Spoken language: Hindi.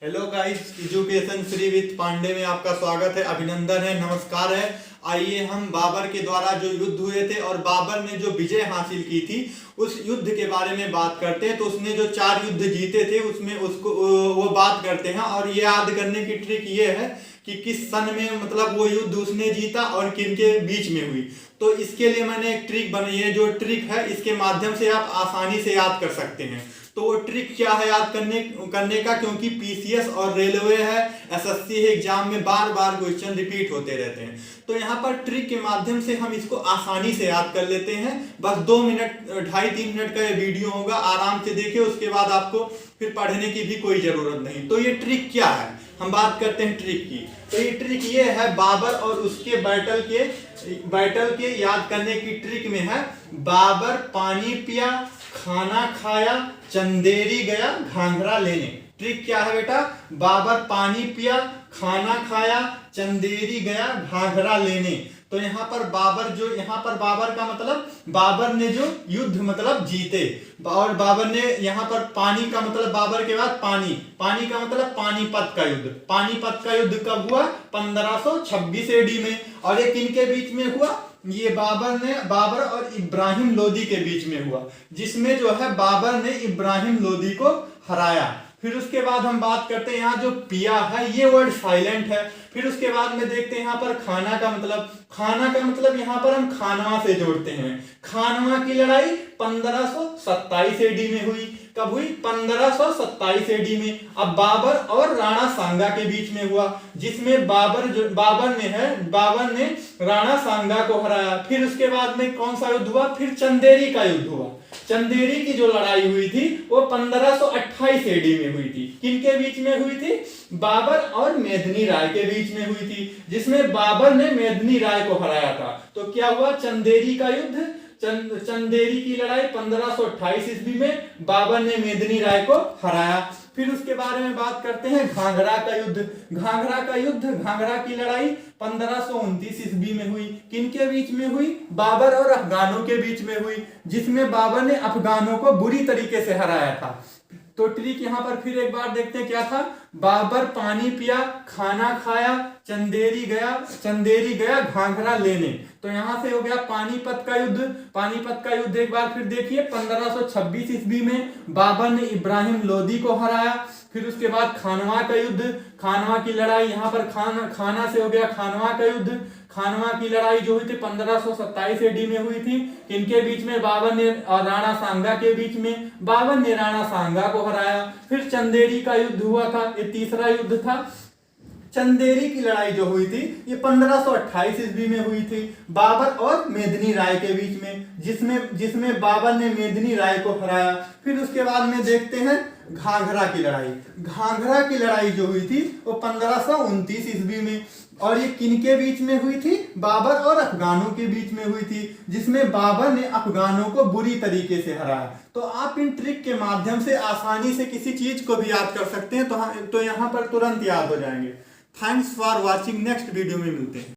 Hello guys, education free with Pandey में आपका स्वागत है, अभिनंदन है, नमस्कार है। आइए हम बाबर के द्वारा जो युद्ध हुए थे और बाबर ने जो विजय हासिल की थी उस युद्ध के बारे में बात करते हैं। तो उसने जो 4 युद्ध जीते थे उसमें उसको वो बात करते हैं। और ये याद करने की ट्रिक ये है कि किस सन में मतलब वो युद्ध उसने जीता और किन के बीच में हुई। तो इसके लिए मैंने एक ट्रिक बनाई है, जो ट्रिक है इसके माध्यम से आप आसानी से याद कर सकते हैं। तो वो ट्रिक क्या है याद करने का, क्योंकि पीसीएस और रेलवे है, एसएससी है, एग्जाम में बार बार क्वेश्चन रिपीट होते रहते हैं। तो यहाँ पर ट्रिक के माध्यम से हम इसको आसानी से याद कर लेते हैं। बस 2 मिनट 2.5-3 मिनट का ये वीडियो होगा, आराम से देखिए, उसके बाद आपको फिर पढ़ने की भी कोई जरूरत नहीं। तो ये ट्रिक क्या है, हम बात करते हैं ट्रिक की। तो ये ट्रिक ये है, बाबर और उसके बैटल के याद करने की ट्रिक में है, बाबर पानी पिया, खाना खाया, चंदेरी गया घाघरा लेने। ट्रिक क्या है बेटा, बाबर पानी पिया, खाना खाया, चंदेरी गया घाघरा लेने। तो यहाँ पर बाबर का मतलब बाबर ने जो युद्ध मतलब जीते, और बाबर ने यहाँ पर पानी का मतलब बाबर के बाद पानी का मतलब पानीपत का युद्ध। पानीपत का युद्ध कब हुआ, 1526 एडी में। और ये किनके बीच में हुआ, ये बाबर और इब्राहिम लोदी के बीच में हुआ, जिसमें जो है बाबर ने इब्राहिम लोदी को हराया। फिर उसके बाद हम बात करते हैं, यहाँ जो पिया है ये वर्ड साइलेंट है। फिर उसके बाद में देखते हैं यहाँ पर खाना का मतलब यहाँ पर हम खानवा से जोड़ते हैं। खानवा की लड़ाई 1527 एडी में हुई। कब हुई, 1527 एडी में। अब बाबर और राणा सांगा के बीच में हुआ, जिसमें बाबर ने राणा सांगा को हराया। फिर उसके बाद में कौन सा युद्ध हुआ, फिर चंदेरी का युद्ध हुआ। चंदेरी की जो लड़ाई हुई थी वो 1528 एडी में हुई थी। किनके बीच में हुई थी, बाबर और मेदिनी राय के बीच में हुई थी, जिसमें बाबर ने मेदिनी राय को हराया था। तो क्या हुआ, चंदेरी का युद्ध, चंदेरी की लड़ाई 1528 ईस्वी में बाबर ने मेदिनी राय को हराया। फिर उसके बारे में बात करते हैं, घाघरा का युद्ध। घाघरा की लड़ाई 1529 ईस्वी में हुई। किनके बीच में हुई, बाबर और अफगानों के बीच में हुई, जिसमें बाबर ने अफगानों को बुरी तरीके से हराया था। तो ट्रिक यहाँ पर फिर एक बार देखते हैं क्या था, बाबर पानी पिया, खाना खाया, चंदेरी गया घाघरा लेने। तो यहाँ से हो गया पानीपत का युद्ध एक बार फिर देखिए, 1526 ईस्वी में बाबर ने इब्राहिम लोदी को हराया। फिर उसके बाद खानवा का युद्ध, खानवा की लड़ाई, यहाँ पर खाना से हो गया खानवा का युद्ध। खानवा की लड़ाई जो हुई थी 1527 एडी में हुई थी। इनके बीच में बाबर ने और राणा सांगा के बीच में बाबर ने राणा सांगा को हराया। फिर चंदेरी का युद्ध हुआ था, ये तीसरा युद्ध था। चंदेरी की लड़ाई जो हुई थी ये 1528 ईस्वी में हुई थी, बाबर और मेदिनी राय के बीच में, जिसमें बाबर ने मेदिनी राय को हराया। फिर उसके बाद में देखते हैं घाघरा की लड़ाई जो हुई थी वो 1529 ईस्वी में, और ये किनके बीच में हुई थी, बाबर और अफगानों के बीच में हुई थी, जिसमें बाबर ने अफगानों को बुरी तरीके से हराया। तो आप इन ट्रिक के माध्यम से आसानी से किसी चीज को भी याद कर सकते हैं, तो यहाँ पर तुरंत याद हो जाएंगे। Thanks for watching, next video में मिलते हैं।